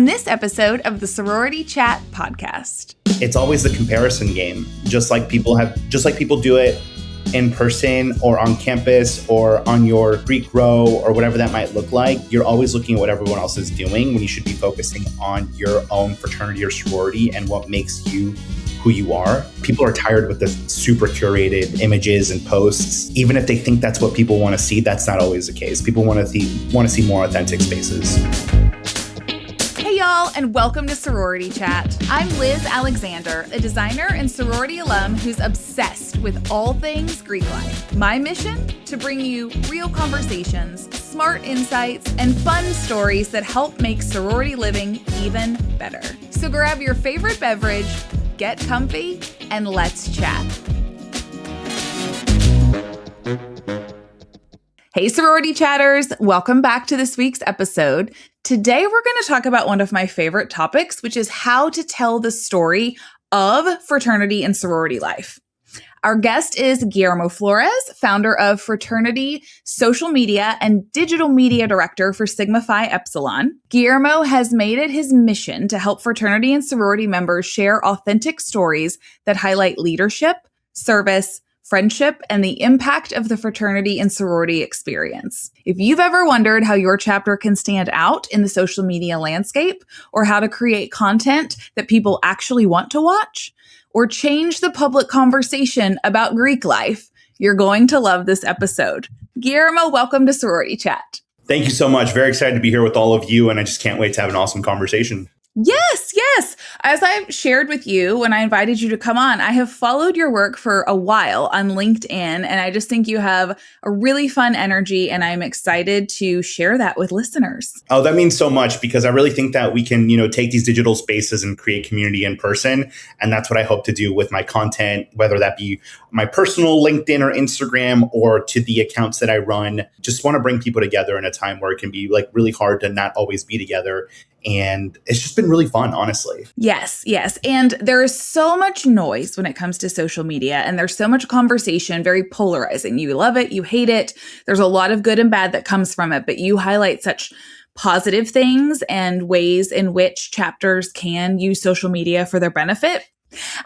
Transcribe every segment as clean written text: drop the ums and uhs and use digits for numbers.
on this episode of the Sorority Chat podcast. It's always the comparison game, just like people do it in person or on campus or on your Greek row or whatever that might look like. You're always looking at what everyone else is doing when you should be focusing on your own fraternity or sorority and what makes you who you are. People are tired with the super curated images and posts. Even if they think that's what people want to see, that's not always the case. People want to see more authentic spaces. Hey y'all, and welcome to Sorority Chat. I'm Liz Alexander, a designer and sorority alum who's obsessed with all things Greek life. My mission? To bring you real conversations, smart insights, and fun stories that help make sorority living even better. So grab your favorite beverage, get comfy, and let's chat. Hey, sorority chatters. Welcome back to this week's episode. Today, we're going to talk about one of my favorite topics, which is how to tell the story of fraternity and sorority life. Our guest is Guillermo Flores, founder of fraternity, social media, and digital media director for Sigma Phi Epsilon. Guillermo has made it his mission to help fraternity and sorority members share authentic stories that highlight leadership, service, friendship, and the impact of the fraternity and sorority experience. If you've ever wondered how your chapter can stand out in the social media landscape, or how to create content that people actually want to watch, or change the public conversation about Greek life, you're going to love this episode. Guillermo, welcome to Sorority Chat. Thank you so much. Very excited to be here with all of you, and I just can't wait to have an awesome conversation. Yes. As I've shared with you when I invited you to come on, I have followed your work for a while on LinkedIn, and I just think you have a really fun energy, and I'm excited to share that with listeners. Oh, that means so much, because I really think that we can, take these digital spaces and create community in person. And that's what I hope to do with my content, whether that be my personal LinkedIn or Instagram or to the accounts that I run. Just want to bring people together in a time where it can be really hard to not always be together. And it's just been really fun, honestly. Yes. And there is so much noise when it comes to social media, and there's so much conversation, very polarizing. You love it, you hate it. There's a lot of good and bad that comes from it, but you highlight such positive things and ways in which chapters can use social media for their benefit.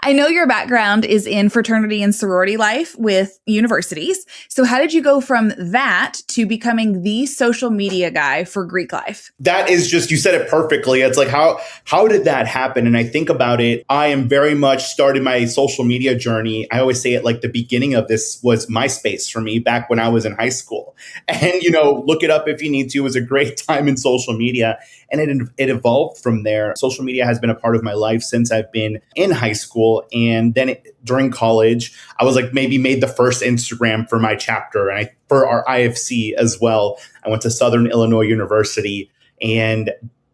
I know your background is in fraternity and sorority life with universities. So how did you go from that to becoming the social media guy for Greek life? That is just, you said it perfectly. It's like, how did that happen? And I think about it, I am very much started my social media journey. I always say it like the beginning of this was MySpace for me back when I was in high school. And, look it up if you need to. It was a great time in social media. And it evolved from there. Social media has been a part of my life since I've been in high school. And then during college, I was maybe made the first Instagram for my chapter and for our IFC as well. I went to Southern Illinois University, and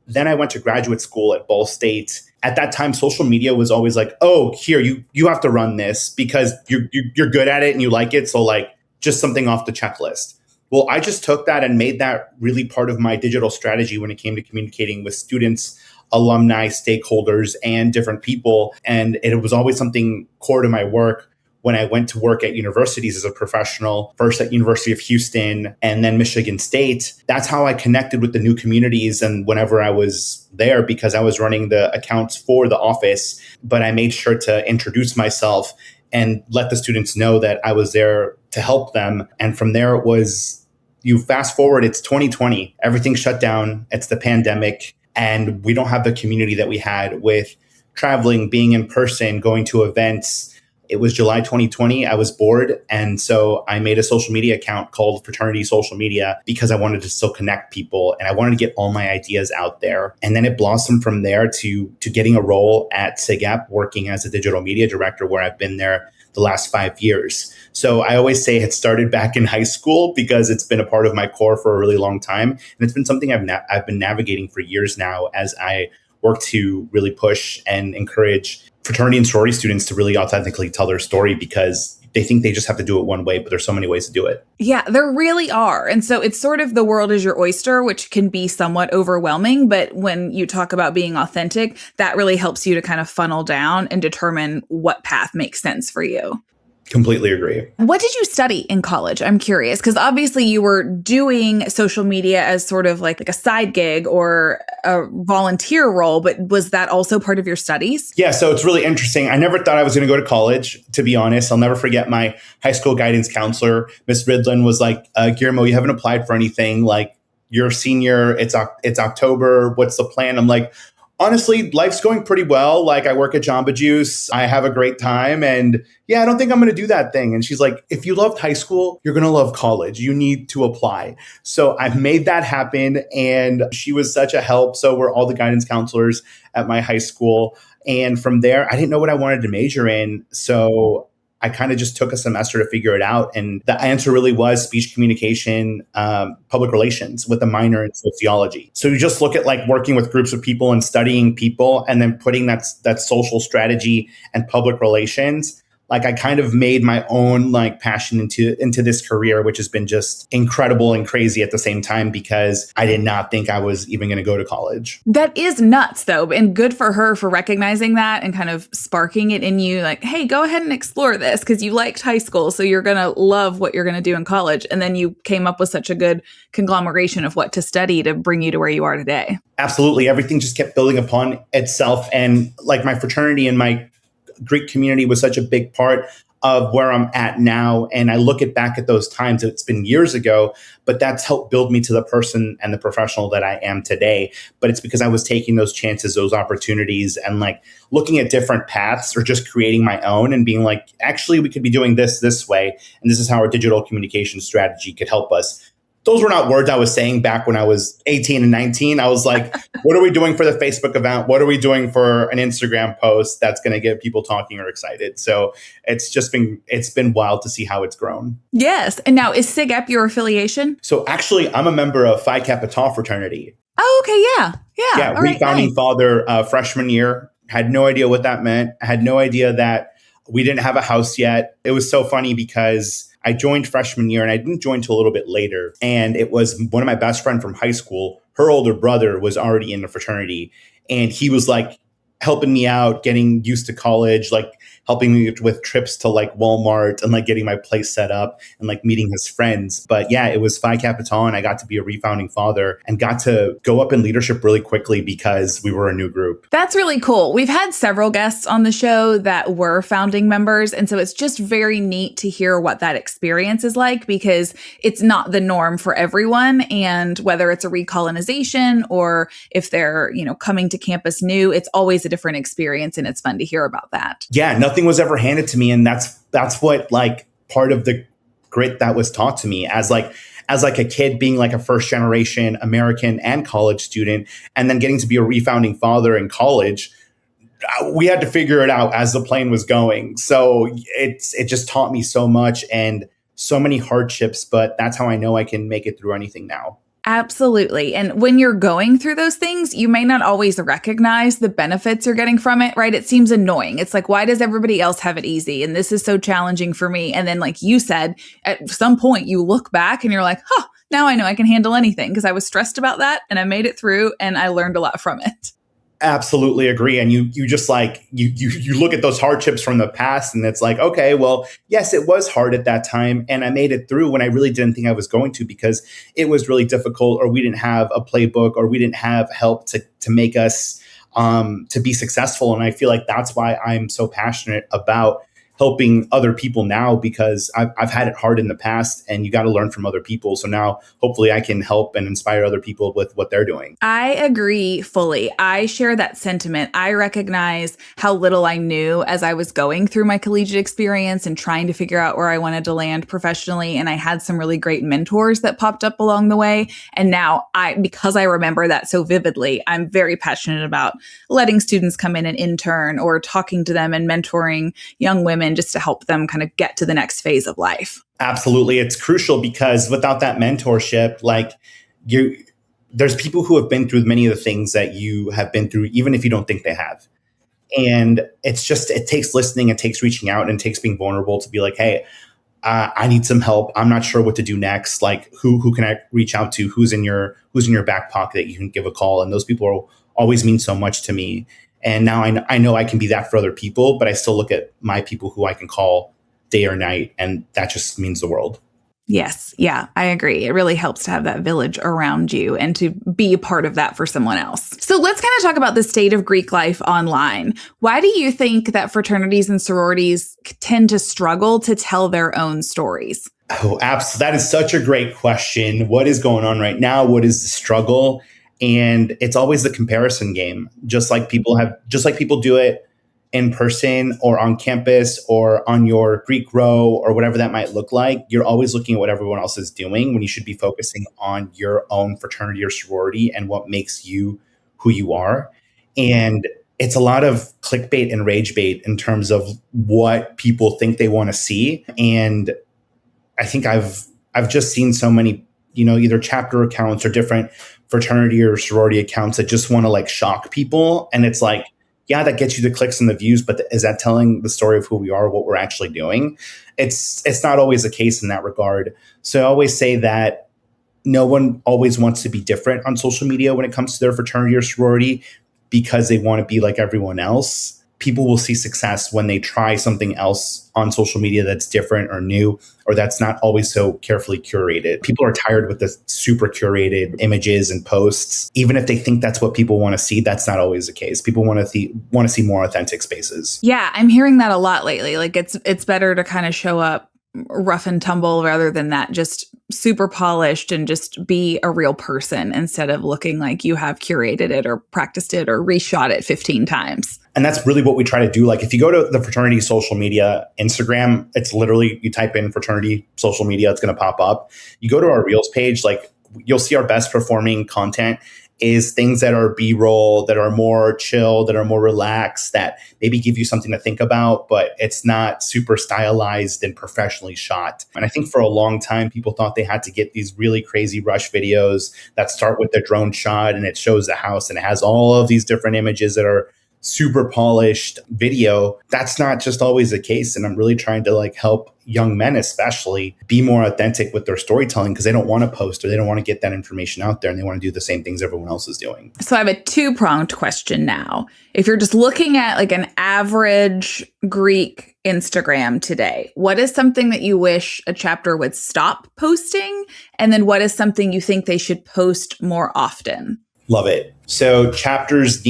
then I went to graduate school at Ball State. At that time, social media was always here, you have to run this because you're good at it and you like it. So just something off the checklist. Well, I just took that and made that really part of my digital strategy when it came to communicating with students, alumni, stakeholders, and different people. And it was always something core to my work when I went to work at universities as a professional, first at University of Houston and then Michigan State. That's how I connected with the new communities. And whenever I was there, because I was running the accounts for the office, but I made sure to introduce myself and let the students know that I was there to help them. And from there, it was, you fast forward, it's 2020, everything shut down, it's the pandemic, and we don't have the community that we had with traveling, being in person, going to events. It was July 2020, I was bored. And so I made a social media account called Fraternity Social Media because I wanted to still connect people and I wanted to get all my ideas out there. And then it blossomed from there to getting a role at SIGEP, working as a digital media director, where I've been there the last 5 years. So I always say it started back in high school because it's been a part of my core for a really long time. And it's been something I've been navigating for years now as I work to really push and encourage fraternity and sorority students to really authentically tell their story, because they think they just have to do it one way, but there's so many ways to do it. Yeah, there really are. And so it's sort of the world is your oyster, which can be somewhat overwhelming. But when you talk about being authentic, that really helps you to kind of funnel down and determine what path makes sense for you. Completely agree. What did you study in college? I'm curious, because obviously you were doing social media as sort of like a side gig or a volunteer role, but was that also part of your studies? Yeah, so it's really interesting. I never thought I was going to go to college, to be honest. I'll never forget my high school guidance counselor, Miss Ridlin, was like, Guillermo, you haven't applied for anything. Like, you're a senior. It's October. What's the plan? I'm like, honestly, life's going pretty well. Like, I work at Jamba Juice. I have a great time. And yeah, I don't think I'm going to do that thing. And she's like, if you loved high school, you're going to love college. You need to apply. So I've made that happen. And she was such a help. So were all the guidance counselors at my high school. And from there, I didn't know what I wanted to major in. So I kind of just took a semester to figure it out. And the answer really was speech communication, public relations with a minor in sociology. So you just look at like working with groups of people and studying people and then putting that social strategy and public relations. Like, I kind of made my own like passion into this career, which has been just incredible and crazy at the same time, because I did not think I was even going to go to college. That is nuts though. And good for her for recognizing that and kind of sparking it in you like, hey, go ahead and explore this because you liked high school. So you're going to love what you're going to do in college. And then you came up with such a good conglomeration of what to study to bring you to where you are today. Absolutely. Everything just kept building upon itself. And like my fraternity and my Greek community was such a big part of where I'm at now. And I look back at those times, it's been years ago, but that's helped build me to the person and the professional that I am today. But it's because I was taking those chances, those opportunities, and like looking at different paths or just creating my own and being like, actually, we could be doing this way. And this is how our digital communication strategy could help us. Those were not words I was saying back when I was 18 and 19. I was like, what are we doing for the Facebook event? What are we doing for an Instagram post that's going to get people talking or excited? So it's been wild to see how it's grown. Yes. And now is SIGEP your affiliation? So actually, I'm a member of Phi Kappa Tau fraternity. Oh, okay. Yeah. Yeah. Refounding father freshman year. Had no idea what that meant. I had no idea that we didn't have a house yet. It was so funny because I joined freshman year and I didn't join till a little bit later. And it was one of my best friends from high school. Her older brother was already in the fraternity. And he was like helping me out, getting used to college, like helping me with trips to like Walmart and like getting my place set up and like meeting his friends. But yeah, it was Phi Kappa Tau and I got to be a refounding father and got to go up in leadership really quickly because we were a new group. That's really cool. We've had several guests on the show that were founding members. And so it's just very neat to hear what that experience is like because it's not the norm for everyone. And whether it's a recolonization or if they're, coming to campus new, it's always a different experience. And it's fun to hear about that. Yeah, nothing was ever handed to me. And that's what like part of the grit that was taught to me as a kid being like a first generation American and college student, and then getting to be a refounding father in college. We had to figure it out as the plane was going. So it just taught me so much and so many hardships, but that's how I know I can make it through anything now. Absolutely. And when you're going through those things, you may not always recognize the benefits you're getting from it, right? It seems annoying. It's like, why does everybody else have it easy? And this is so challenging for me. And then, like you said, at some point you look back and you're like, now I know I can handle anything because I was stressed about that and I made it through and I learned a lot from it. Absolutely agree. And you just like, you look at those hardships from the past and it's like, okay, well, yes, it was hard at that time. And I made it through when I really didn't think I was going to because it was really difficult or we didn't have a playbook or we didn't have help to make us to be successful. And I feel like that's why I'm so passionate about helping other people now because I've had it hard in the past and you got to learn from other people. So now hopefully I can help and inspire other people with what they're doing. I agree fully. I share that sentiment. I recognize how little I knew as I was going through my collegiate experience and trying to figure out where I wanted to land professionally. And I had some really great mentors that popped up along the way. And now because I remember that so vividly, I'm very passionate about letting students come in and intern or talking to them and mentoring young women just to help them kind of get to the next phase of life. Absolutely. It's crucial because without that mentorship, there's people who have been through many of the things that you have been through, even if you don't think they have. And it takes listening, it takes reaching out, and it takes being vulnerable to be like, hey, I need some help. I'm not sure what to do next. Like who can I reach out to? Who's in your back pocket that you can give a call? And those people always mean so much to me. And now I know I can be that for other people, but I still look at my people who I can call day or night. And that just means the world. Yes. Yeah, I agree. It really helps to have that village around you and to be a part of that for someone else. So let's kind of talk about the state of Greek life online. Why do you think that fraternities and sororities tend to struggle to tell their own stories? Oh, absolutely. That is such a great question. What is going on right now? What is the struggle? And it's always the comparison game. Just like people do it in person or on campus or on your Greek row or whatever that might look like. You're always looking at what everyone else is doing when you should be focusing on your own fraternity or sorority and what makes you who you are. And it's a lot of clickbait and rage bait in terms of what people think they want to see. And I think I've just seen so many, either chapter accounts or different fraternity or sorority accounts that just want to like shock people. And it's like, yeah, that gets you the clicks and the views, but is that telling the story of who we are, what we're actually doing? It's not always the case in that regard. So I always say that no one always wants to be different on social media when it comes to their fraternity or sorority because they want to be like everyone else. People will see success when they try something else on social media that's different or new, or that's not always so carefully curated. People are tired with the super curated images and posts. Even if they think that's what people want to see, that's not always the case. People want to see more authentic spaces. Yeah, I'm hearing that a lot lately. Like it's better to kind of show up rough and tumble rather than that just super polished and just be a real person instead of looking like you have curated it or practiced it or reshot it 15 times. And that's really what we try to do. Like if you go to the fraternity social media, Instagram, it's literally, you type in fraternity social media, it's going to pop up. You go to our Reels page, like you'll see our best performing content is things that are B-roll, that are more chill, that are more relaxed, that maybe give you something to think about, but it's not super stylized and professionally shot. And I think for a long time, people thought they had to get these really crazy rush videos that start with the drone shot and it shows the house and it has all of these different images that are super polished video. That's not just always the case. And I'm really trying to like help young men especially be more authentic with their storytelling because they don't want to post or they don't want to get that information out there and they want to do the same things everyone else is doing. So I have a two-pronged question now. If you're just looking at like an average Greek Instagram today, what is something that you wish a chapter would stop posting? And then what is something you think they should post more often? Love it. So chapters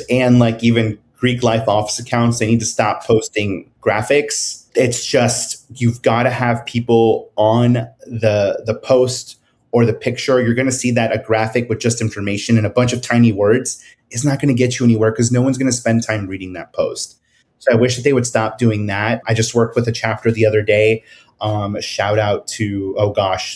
and like even Greek life office accounts, they need to stop posting graphics. It's just, you've got to have people on the post or the picture. You're going to see that a graphic with just information and a bunch of tiny words is not going to get you anywhere because no one's going to spend time reading that post. So I wish that they would stop doing that. I just worked with a chapter the other day. Shout out to,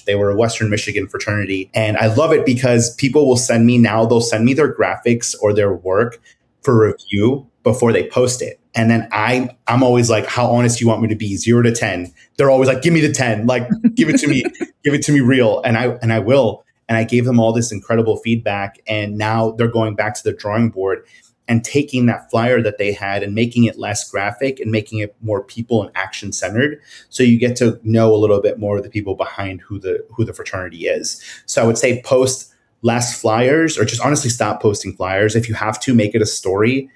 they were a Western Michigan fraternity. And I love it because people will send me they'll send me their graphics or their work for review before they post it. And then I'm always like, how honest do you want me to be? 0 to 10. They're always like, give me the 10, like, give it to me, give it to me real. And I will. And I gave them all this incredible feedback. And now they're going back to the drawing board and taking that flyer that they had and making it less graphic and making it more people and action centered. So you get to know a little bit more of the people behind who the fraternity is. So I would say post less flyers or just honestly stop posting flyers. If you have to, make it a story,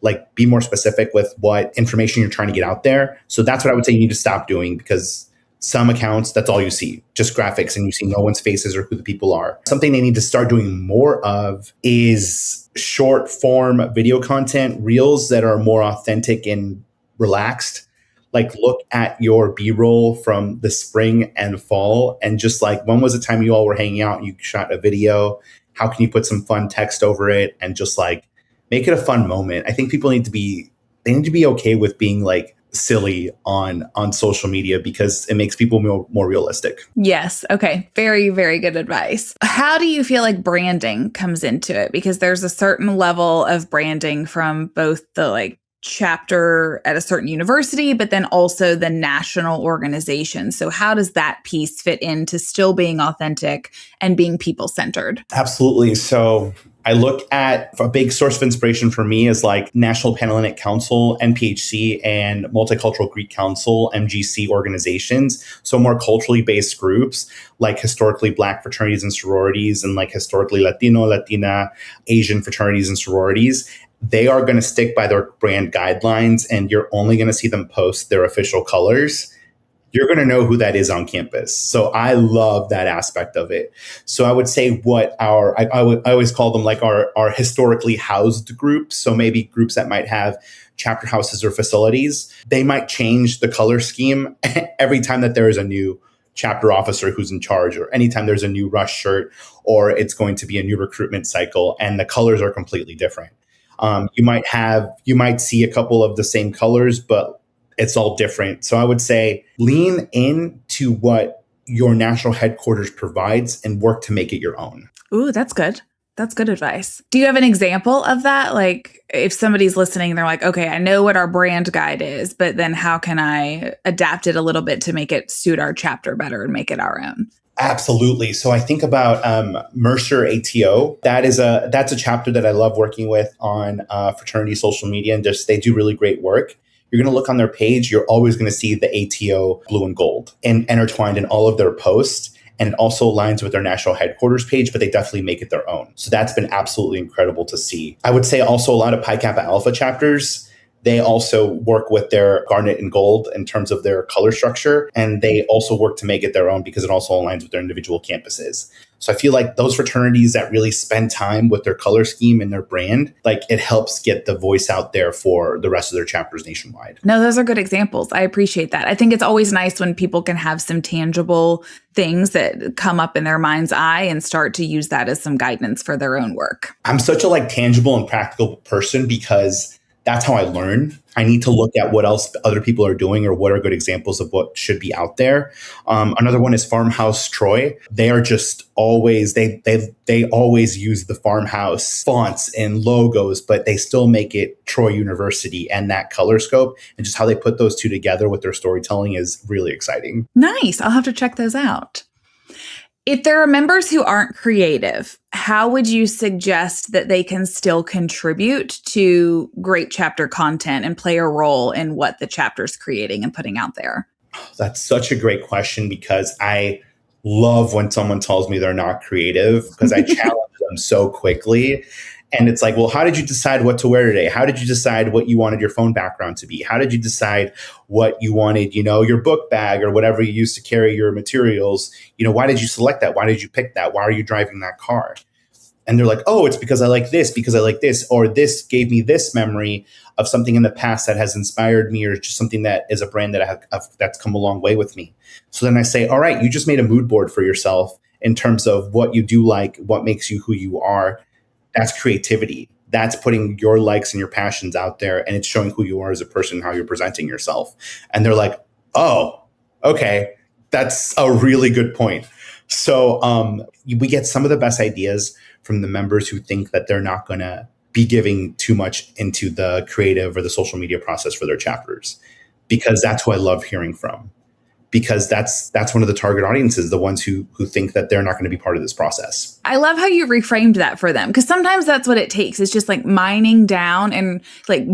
like be more specific with what information you're trying to get out there. So that's what I would say you need to stop doing because some accounts, that's all you see, just graphics, and you see no one's faces or who the people are. Something they need to start doing more of is short form video content, reels that are more authentic and relaxed. Like look at your B-roll from the spring and fall and just like, when was the time you all were hanging out and you shot a video? How can you put some fun text over it and just like make it a fun moment? I think people need to be okay with being like silly on social media because it makes people more realistic. Yes. Okay. Very, very good advice. How do you feel like branding comes into it? Because there's a certain level of branding from both the like chapter at a certain university, but then also the national organization. So how does that piece fit into still being authentic and being people-centered? Absolutely. So I look at a big source of inspiration for me is like National Panhellenic Council, NPHC, and Multicultural Greek Council, MGC organizations. So more culturally based groups like historically Black fraternities and sororities and like historically Latino, Latina, Asian fraternities and sororities. They are going to stick by their brand guidelines and you're only going to see them post their official colors. You're going to know who that is on campus. So I love that aspect of it. So I would say what I always call them like our historically housed groups. So maybe groups that might have chapter houses or facilities. They might change the color scheme every time that there is a new chapter officer who's in charge, or anytime there's a new rush shirt, or it's going to be a new recruitment cycle and the colors are completely different. You might see a couple of the same colors, but it's all different. So I would say lean into what your national headquarters provides and work to make it your own. Ooh, that's good. That's good advice. Do you have an example of that? Like if somebody's listening, they're like, okay, I know what our brand guide is, but then how can I adapt it a little bit to make it suit our chapter better and make it our own? Absolutely. So I think about Mercer ATO. That's a chapter that I love working with on fraternity social media, and just they do really great work. You're going to look on their page. You're always going to see the ATO blue and gold and intertwined in all of their posts. And it also aligns with their national headquarters page, but they definitely make it their own. So that's been absolutely incredible to see. I would say also a lot of Pi Kappa Alpha chapters, they also work with their garnet and gold in terms of their color structure. And they also work to make it their own because it also aligns with their individual campuses. So I feel like those fraternities that really spend time with their color scheme and their brand, like it helps get the voice out there for the rest of their chapters nationwide. No, those are good examples. I appreciate that. I think it's always nice when people can have some tangible things that come up in their mind's eye and start to use that as some guidance for their own work. I'm such a tangible and practical person because that's how I learn. I need to look at what else other people are doing or what are good examples of what should be out there. Another one is Farmhouse Troy. They are just always, they always use the farmhouse fonts and logos, but they still make it Troy University and that color scope. And just how they put those two together with their storytelling is really exciting. Nice. I'll have to check those out. If there are members who aren't creative, how would you suggest that they can still contribute to great chapter content and play a role in what the chapter's creating and putting out there? That's such a great question because I love when someone tells me they're not creative because I challenge them so quickly. And it's like, well, how did you decide what to wear today? How did you decide what you wanted your phone background to be? How did you decide what you wanted, your book bag or whatever you used to carry your materials? Why did you select that? Why did you pick that? Why are you driving that car? And they're like, oh, it's because I like this, or this gave me this memory of something in the past that has inspired me, or just something that is a brand that that's come a long way with me. So then I say, all right, you just made a mood board for yourself in terms of what you do like, what makes you who you are. That's creativity. That's putting your likes and your passions out there, and it's showing who you are as a person, how you're presenting yourself. And they're like, oh, okay, that's a really good point. So we get some of the best ideas from the members who think that they're not going to be giving too much into the creative or the social media process for their chapters, because that's who I love hearing from. Because that's one of the target audiences, the ones who think that they're not going to be part of this process. I love how you reframed that for them, because sometimes that's what it takes. It's just mining down and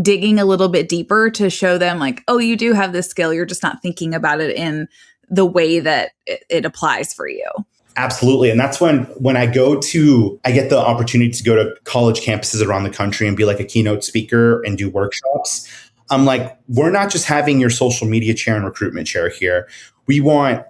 digging a little bit deeper to show them oh, you do have this skill. You're just not thinking about it in the way that it applies for you. Absolutely. And that's when I get the opportunity to go to college campuses around the country and be a keynote speaker and do workshops. I'm like, we're not just having your social media chair and recruitment chair here. We want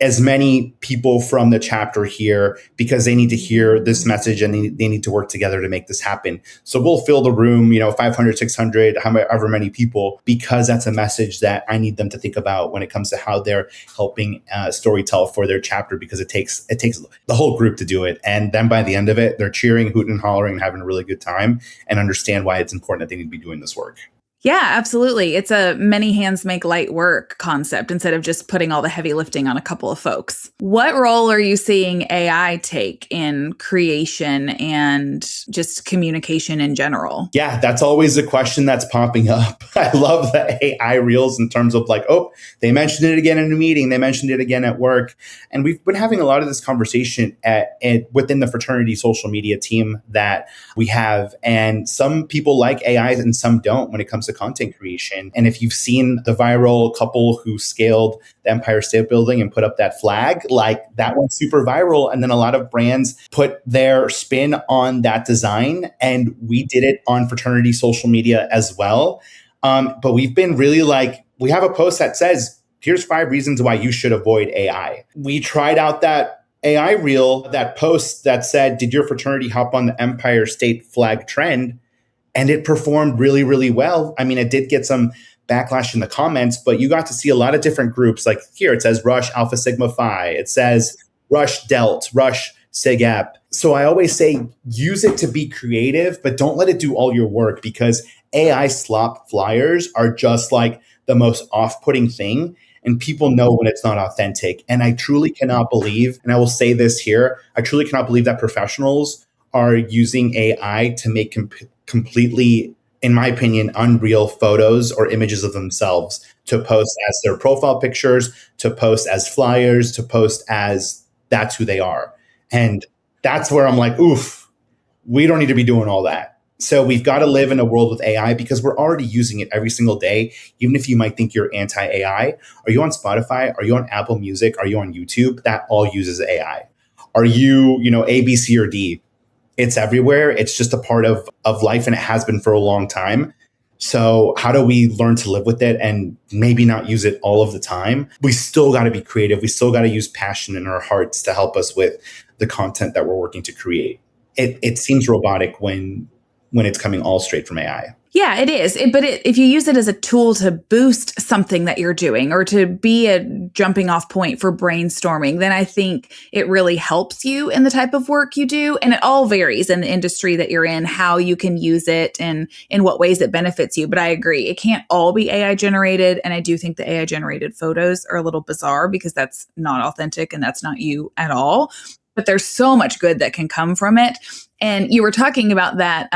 as many people from the chapter here because they need to hear this message and they need to work together to make this happen. So we'll fill the room, 500, 600, however many people, because that's a message that I need them to think about when it comes to how they're helping storytell for their chapter, because it takes the whole group to do it. And then by the end of it, they're cheering, hooting and hollering, and having a really good time, and understand why it's important that they need to be doing this work. Yeah, absolutely. It's a many hands make light work concept instead of just putting all the heavy lifting on a couple of folks. What role are you seeing AI take in creation and just communication in general? Yeah, that's always a question that's popping up. I love the AI reels in terms of like, oh, they mentioned it again in a meeting, they mentioned it again at work. And we've been having a lot of this conversation within the fraternity social media team that we have. And some people like AI and some don't when it comes to content creation. And if you've seen the viral couple who scaled the Empire State Building and put up that flag, like that went super viral. And then a lot of brands put their spin on that design. And we did it on fraternity social media as well. But we've been really like, we have a post that says, here's 5 reasons why you should avoid AI. We tried out that AI reel, that post that said, did your fraternity hop on the Empire State flag trend? And it performed really, really well. I mean, it did get some backlash in the comments, but you got to see a lot of different groups. Like here, it says Rush Alpha Sigma Phi. It says Rush Delt, Rush Sig Ep. So I always say use it to be creative, but don't let it do all your work, because AI slop flyers are just like the most off-putting thing. And people know when it's not authentic. And I truly cannot believe, and I will say this here, I truly cannot believe that professionals are using AI to make completely, in my opinion, unreal photos or images of themselves to post as their profile pictures, to post as flyers, to post as that's who they are. And that's where I'm like, oof, we don't need to be doing all that. So we've got to live in a world with AI because we're already using it every single day. Even if you might think you're anti-AI, are you on Spotify? Are you on Apple Music? Are you on YouTube? That all uses AI. Are you, A, B, C, or D? It's everywhere. It's just a part of life, and it has been for a long time. So how do we learn to live with it and maybe not use it all of the time? We still got to be creative. We still got to use passion in our hearts to help us with the content that we're working to create. It seems robotic when it's coming all straight from AI. Yeah, it is. If you use it as a tool to boost something that you're doing or to be a jumping off point for brainstorming, then I think it really helps you in the type of work you do. And it all varies in the industry that you're in, how you can use it and in what ways it benefits you. But I agree, it can't all be AI generated. And I do think the AI generated photos are a little bizarre because that's not authentic and that's not you at all. But there's so much good that can come from it. And you were talking about that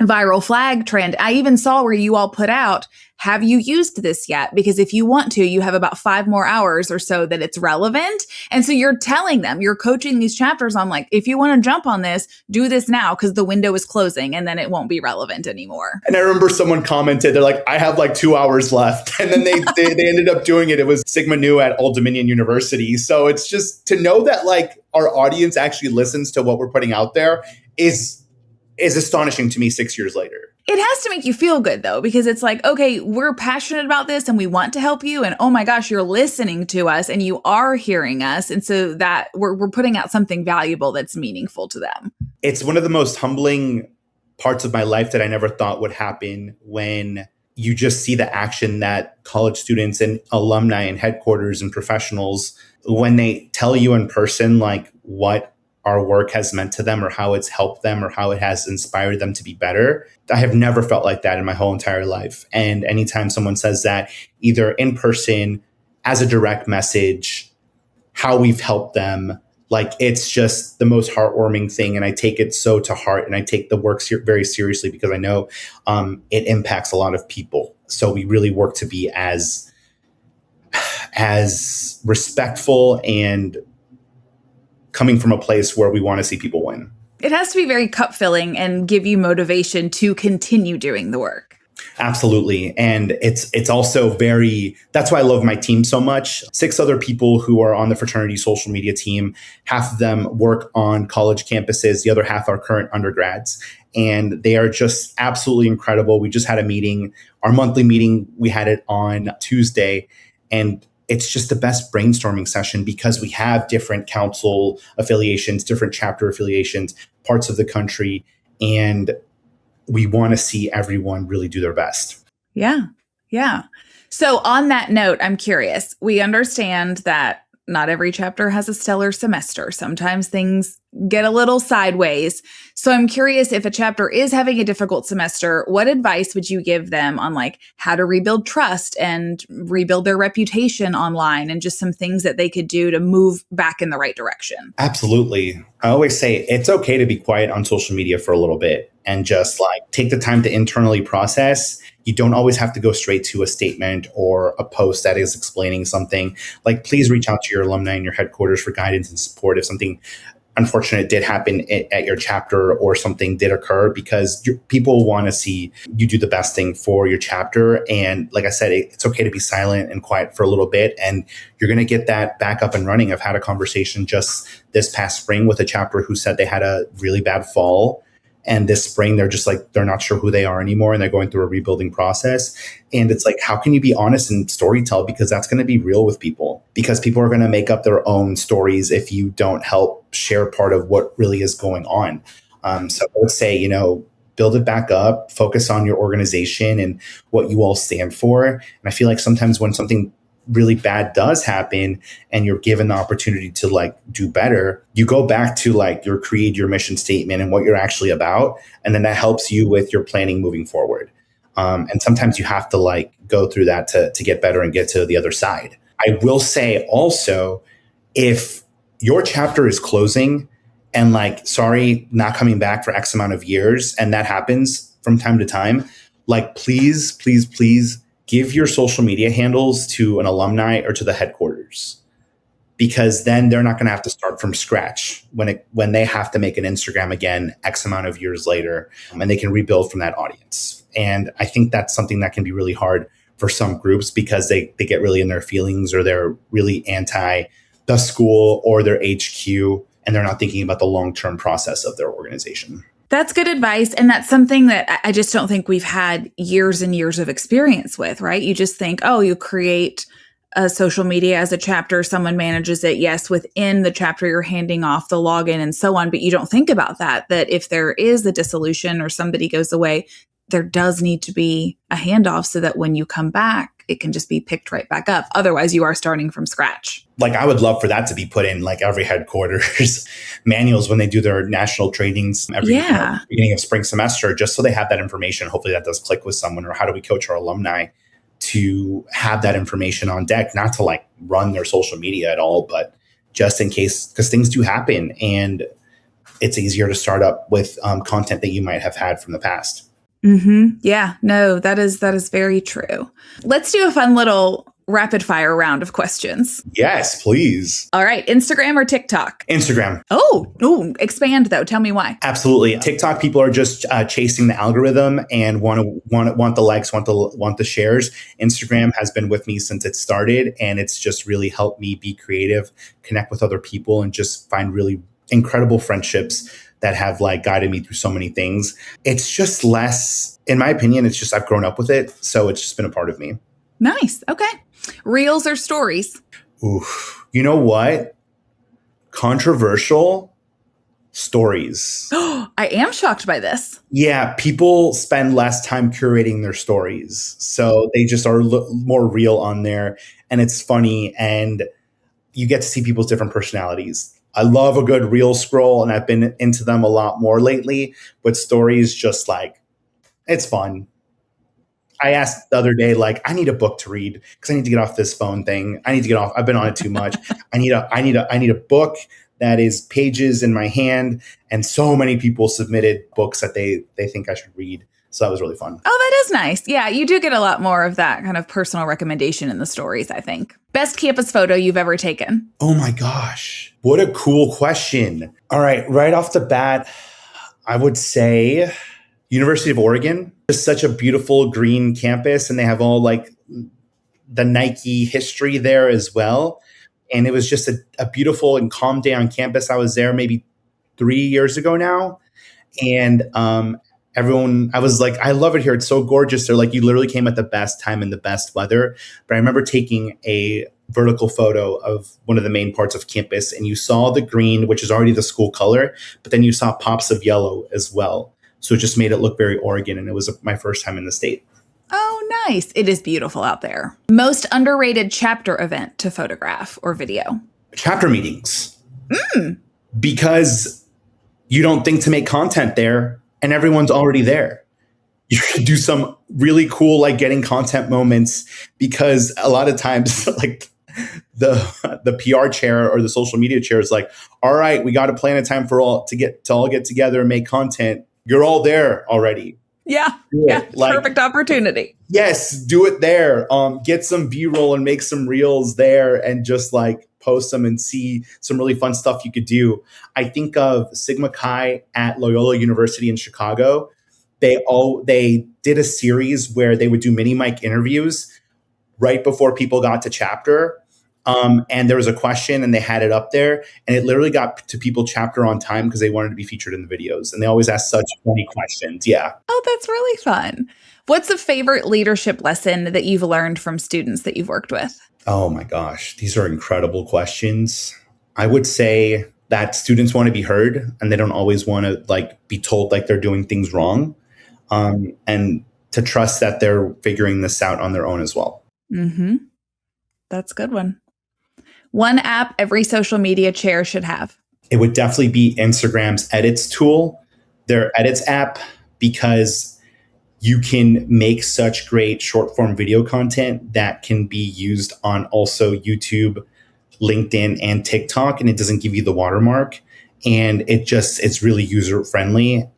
viral flag trend. I even saw where you all put out, have you used this yet? Because if you want to, you have about 5 more hours or so that it's relevant. And so you're telling them, you're coaching these chapters on like, if you want to jump on this, do this now because the window is closing and then it won't be relevant anymore. And I remember someone commented, they're like, I have like 2 hours left. And then they ended up doing it. It was Sigma Nu at Old Dominion University. So it's just to know that like our audience actually listens to what we're putting out there is astonishing to me 6 years later. It has to make you feel good though, because it's like, okay, we're passionate about this and we want to help you. And oh my gosh, you're listening to us and you are hearing us. And so that we're putting out something valuable that's meaningful to them. It's one of the most humbling parts of my life that I never thought would happen when you just see the action that college students and alumni and headquarters and professionals, when they tell you in person, like what our work has meant to them or how it's helped them or how it has inspired them to be better. I have never felt like that in my whole entire life. And anytime someone says that, either in person, as a direct message, how we've helped them, like it's just the most heartwarming thing. And I take it so to heart, and I take the work very seriously because I know it impacts a lot of people. So we really work to be as respectful and coming from a place where we want to see people win. It has to be very cup filling and give you motivation to continue doing the work. Absolutely. And it's also that's why I love my team so much. 6 other people who are on the fraternity social media team, half of them work on college campuses. The other half are current undergrads. And they are just absolutely incredible. We just had a meeting, our monthly meeting. We had it on Tuesday, and it's just the best brainstorming session because we have different council affiliations, different chapter affiliations, parts of the country, and we want to see everyone really do their best. Yeah. Yeah. So on that note, I'm curious. We understand that not every chapter has a stellar semester. Sometimes things get a little sideways. So I'm curious, if a chapter is having a difficult semester, what advice would you give them on like how to rebuild trust and rebuild their reputation online, and just some things that they could do to move back in the right direction? Absolutely. I always say it's okay to be quiet on social media for a little bit and just like take the time to internally process. You don't always have to go straight to a statement or a post that is explaining something. Like, please reach out to your alumni and your headquarters for guidance and support if something unfortunate did happen at your chapter or something did occur, because people want to see you do the best thing for your chapter. And like I said, it's okay to be silent and quiet for a little bit, and you're going to get that back up and running. I've had a conversation just this past spring with a chapter who said they had a really bad fall. And this spring, they're just like, they're not sure who they are anymore. And they're going through a rebuilding process. And it's like, how can you be honest and storytell? Because that's going to be real with people, because people are going to make up their own stories if you don't help share part of what really is going on. So I would say, build it back up, focus on your organization and what you all stand for. And I feel like sometimes when something really bad does happen and you're given the opportunity to like do better, you go back to like your mission statement and what you're actually about. And then that helps you with your planning moving forward. And sometimes you have to like go through that to get better and get to the other side. I will say also, if your chapter is closing and like, sorry, not coming back for X amount of years, and that happens from time to time, like, please, please, please, give your social media handles to an alumni or to the headquarters, because then they're not going to have to start from scratch when they have to make an Instagram again, X amount of years later, and they can rebuild from that audience. And I think that's something that can be really hard for some groups, because they get really in their feelings, or they're really anti the school or their HQ, and they're not thinking about the long-term process of their organization. That's good advice. And that's something that I just don't think we've had years and years of experience with, right? You just think, oh, you create a social media as a chapter, someone manages it. Yes, within the chapter, you're handing off the login and so on. But you don't think about that if there is a dissolution or somebody goes away, there does need to be a handoff so that when you come back, it can just be picked right back up. Otherwise, you are starting from scratch. Like, I would love for that to be put in like every headquarters manuals when they do their national trainings every beginning of spring semester, just so they have that information. Hopefully that does click with someone. Or how do we coach our alumni to have that information on deck, not to like run their social media at all, but just in case, because things do happen and it's easier to start up with content that you might have had from the past. Mm-hmm. Yeah, no, that is very true. Let's do a fun little rapid fire round of questions. Yes, please. All right. Instagram or TikTok? Instagram. Oh, expand though. Tell me why. Absolutely. TikTok people are just chasing the algorithm and want the likes, want the shares. Instagram has been with me since it started, and it's just really helped me be creative, connect with other people, and just find really incredible friendships that have like guided me through so many things. It's just less, in my opinion, it's just I've grown up with it. So it's just been a part of me. Nice. Okay. Reels or stories? Oof. You know what? Controversial stories. I am shocked by this. Yeah. People spend less time curating their stories. So they just are more real on there. And it's funny. And you get to see people's different personalities. I love a good reel scroll, and I've been into them a lot more lately. But stories, just like, it's fun. I asked the other day, like, I need a book to read because I need to get off this phone thing. I need to get off. I've been on it too much. I need a book that is pages in my hand. And so many people submitted books that they think I should read. So that was really fun. Oh, that is nice. Yeah, you do get a lot more of that kind of personal recommendation in the stories, I think. Best campus photo you've ever taken? Oh my gosh. What a cool question. All right off the bat, I would say University of Oregon. It's such a beautiful green campus, and they have all like the Nike history there as well. And it was just a beautiful and calm day on campus. I was there maybe 3 years ago now. And everyone, I was like, I love it here. It's so gorgeous. They're like, you literally came at the best time in the best weather. But I remember taking a vertical photo of one of the main parts of campus, and you saw the green, which is already the school color, but then you saw pops of yellow as well. So it just made it look very Oregon, and it was my first time in the state. Oh, nice. It is beautiful out there. Most underrated chapter event to photograph or video? Chapter meetings. Because you don't think to make content there, and everyone's already there. You should do some really cool, like getting content moments, because a lot of times like the PR chair or the social media chair is like, all right, we got to plan a time for all to get together and make content. You're all there already. Yeah. Yeah. Like, perfect opportunity. Yes. Do it there. Get some B-roll and make some reels there and just like post them and see some really fun stuff you could do. I think of Sigma Chi at Loyola University in Chicago. They did a series where they would do mini mic interviews right before people got to chapter. And there was a question and they had it up there, and it literally got to people chapter on time because they wanted to be featured in the videos. And they always ask such funny questions. Yeah. Oh, that's really fun. What's a favorite leadership lesson that you've learned from students that you've worked with? Oh my gosh, these are incredible questions. I would say that students want to be heard and they don't always want to like be told like they're doing things wrong. And to trust that they're figuring this out on their own as well. Mm-hmm. That's a good one. One app every social media chair should have. It would definitely be Instagram's edits tool, their edits app, because you can make such great short form video content that can be used on also YouTube, LinkedIn, and TikTok. And it doesn't give you the watermark. And it's really user friendly.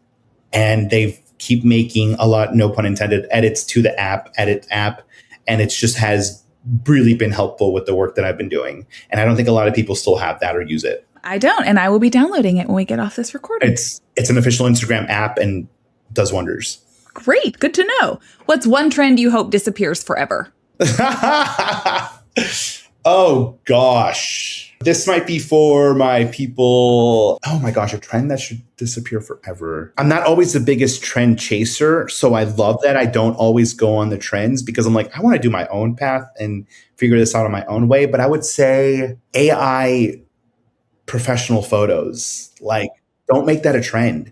And they keep making a lot, no pun intended, edits to the edit app. And it just has really been helpful with the work that I've been doing. And I don't think a lot of people still have that or use it. I don't, and I will be downloading it when we get off this recording. It's an official Instagram app and does wonders. Great. Good to know. What's one trend you hope disappears forever? Oh, gosh. This might be for my people. Oh, my gosh. A trend that should disappear forever. I'm not always the biggest trend chaser. So I love that I don't always go on the trends because I'm like, I want to do my own path and figure this out on my own way. But I would say AI professional photos. Like, don't make that a trend.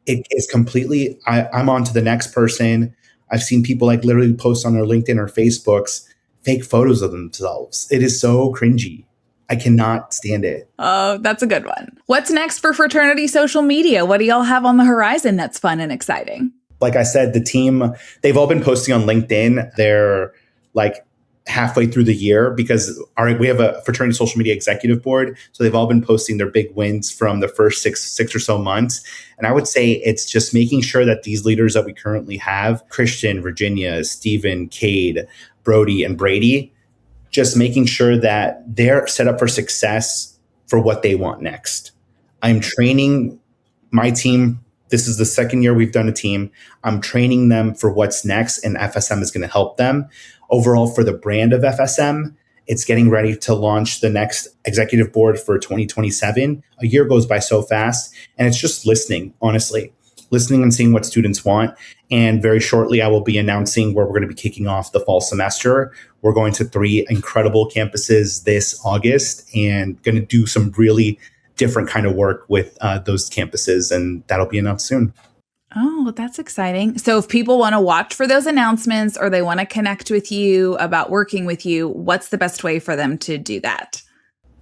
It is completely, I'm on to the next person. I've seen people like literally post on their LinkedIn or Facebooks fake photos of themselves. It is so cringy. I cannot stand it. Oh, that's a good one. What's next for fraternity social media? What do y'all have on the horizon that's fun and exciting? Like I said, the team, they've all been posting on LinkedIn. They're like halfway through the year because we have a fraternity social media executive board. So they've all been posting their big wins from the first six or so months. And I would say it's just making sure that these leaders that we currently have, Christian, Virginia, Stephen, Cade, Brody, and Brady, just making sure that they're set up for success for what they want next. I'm training my team. This is the second year we've done a team. I'm training them for what's next, and FSM is going to help them. Overall, for the brand of FSM, it's getting ready to launch the next executive board for 2027. A year goes by so fast, and it's just listening, honestly. Listening and seeing what students want. And very shortly, I will be announcing where we're going to be kicking off the fall semester. We're going to 3 incredible campuses this August and going to do some really different kind of work with those campuses. And that'll be announced soon. Oh, that's exciting. So if people want to watch for those announcements or they want to connect with you about working with you, what's the best way for them to do that?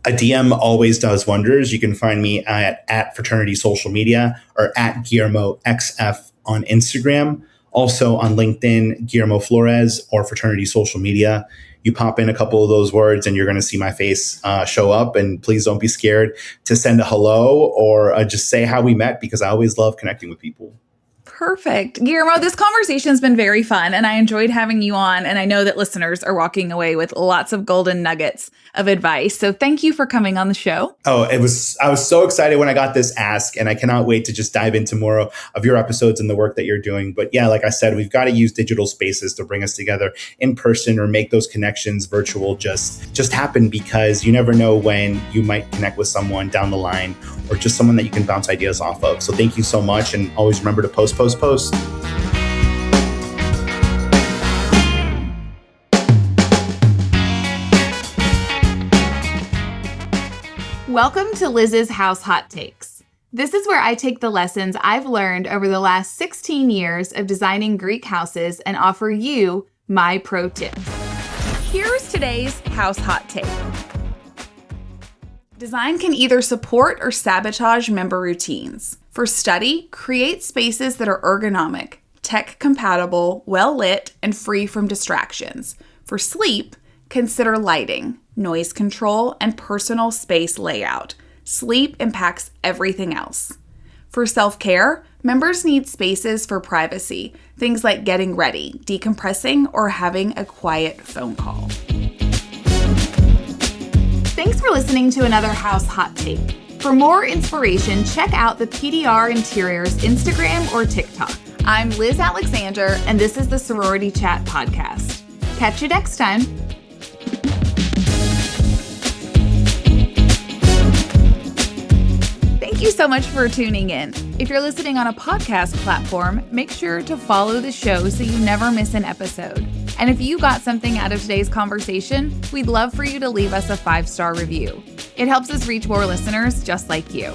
A DM always does wonders. You can find me at Fraternity Social Media or at Guillermo XF on Instagram. Also on LinkedIn, Guillermo Flores or Fraternity Social Media. You pop in a couple of those words and you're going to see my face show up. And please don't be scared to send a hello or just say how we met because I always love connecting with people. Perfect. Guillermo, this conversation has been very fun and I enjoyed having you on. And I know that listeners are walking away with lots of golden nuggets of advice. So thank you for coming on the show. Oh, I was so excited when I got this ask and I cannot wait to just dive into more of your episodes and the work that you're doing. But yeah, like I said, we've got to use digital spaces to bring us together in person or make those connections virtual just happen because you never know when you might connect with someone down the line or just someone that you can bounce ideas off of. So thank you so much. And always remember to post. Welcome to Liz's House Hot Takes. This is where I take the lessons I've learned over the last 16 years of designing Greek houses and offer you my pro tips. Here's today's house hot take. Design can either support or sabotage member routines. For study, create spaces that are ergonomic, tech compatible, well lit, and free from distractions. For sleep, consider lighting, noise control, and personal space layout. Sleep impacts everything else. For self-care, members need spaces for privacy, things like getting ready, decompressing, or having a quiet phone call. Thanks for listening to another House Hot Take. For more inspiration, check out the PDR Interiors Instagram or TikTok. I'm Liz Alexander, and this is the Sorority Chat podcast. Catch you next time. Thank you so much for tuning in. If you're listening on a podcast platform, make sure to follow the show so you never miss an episode. And if you got something out of today's conversation, we'd love for you to leave us a 5-star review. It helps us reach more listeners just like you.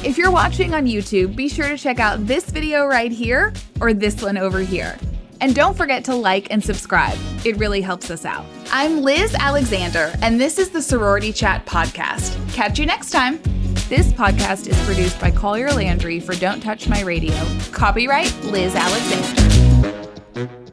If you're watching on YouTube, be sure to check out this video right here or this one over here. And don't forget to like and subscribe. It really helps us out. I'm Liz Alexander, and this is the Sorority Chat podcast. Catch you next time. This podcast is produced by Collier Landry for Don't Touch My Radio. Copyright Liz Alexander.